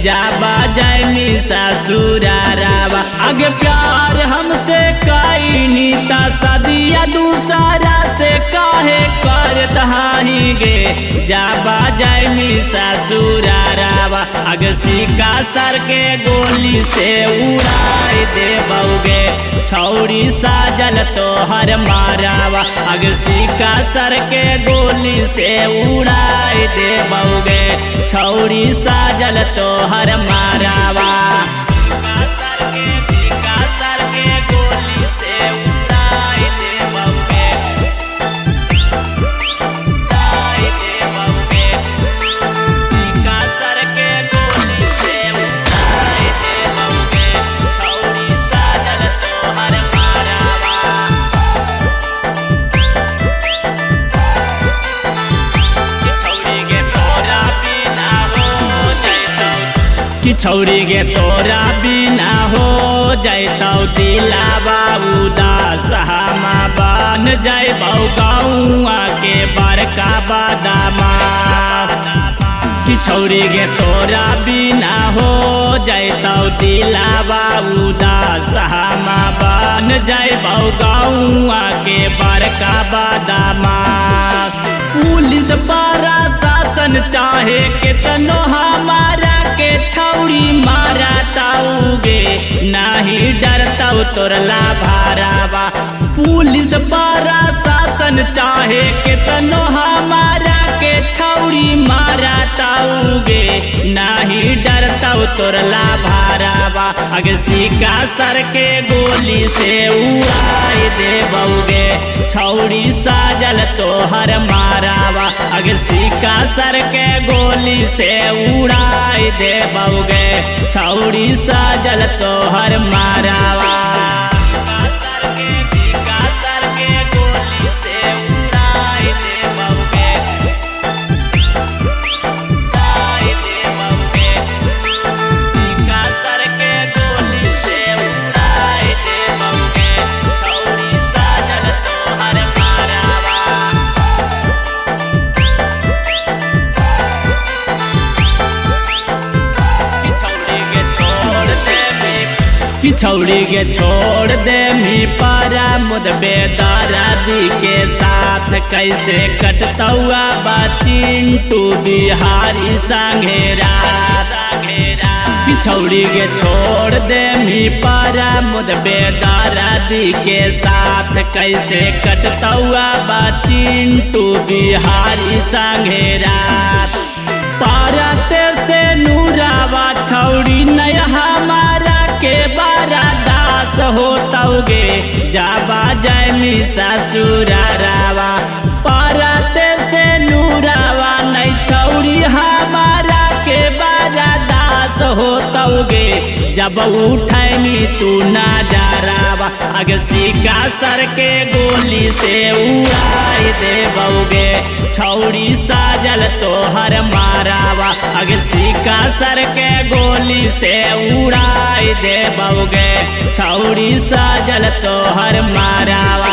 जाबा जायनी ससुरारावा। आगे प्यार हमसे काई नीता सदिया दूसरा से काहे करत हाही गे, जाबा जायनी ससुरारावा। आगे सिक्का सर के गोली से उड़ाई दे बउगे, छौड़ी साजल तोहर मारावा। आगे सिक्का सर के गोली से उड़ाई दे बउगे, छौड़ी साजल तोहर मारावा। कि छौरी गे तोरा बिना हो जैतौ दिलावा उदास, हमा बन जैबौ गौआ के बड़का बदमाश। कि छौरी गे तोरा बिना हो जैतौ दिलावा उदास, हमा बन जैबौ गौआ के बड़का बदमाश। पुलिस बड़ा शासन चाहे कितनो हमारा के छौड़ी मारा ताऊगे, नाही डरतौ तोरला भारावा। पुलिस बड़ा शासन चाहे कितनो हमारा के छौड़ी मारा ताऊगे, नाही डरतौ तोरला भारावा। अगे सिक्का सर के गोली से उड़ाई दे बउगे, छौड़ी साजल तोहर मारावा। अगे सिक्का सर के गोली से उड़ाई दे बउगे, छौड़ी साजल तोहर मारावा। कि छौड़ी के छोड़ दे मी पारा मुद बेदर्दी के साथ, कैसे कटतौआ बा चिंटू बिहारी संघेरा। कि छौड़ी के छोड़ दे मी पारा मुद बेदर्दी के साथ, कैसे कटतौआ बा चिंटू बिहारी संघेरा। पारते से नूरावा छौड़ी नय हमारा के बारा दास होतौगे, जाबा जायनी ससुरारावा। पारते से नूरावा नहीं छौड़ी हमारा के बारा दास होतौगे, जब उठैनी तू ना जारावा। अगे सिक्का सर के गोली से उड़ाई दे बउगे, छौड़ी साजल तोहर मारावा। अगे सिक्का सर के गोली से उड़ाई दे बउगे, छौड़ी साजल तोहर मारावा।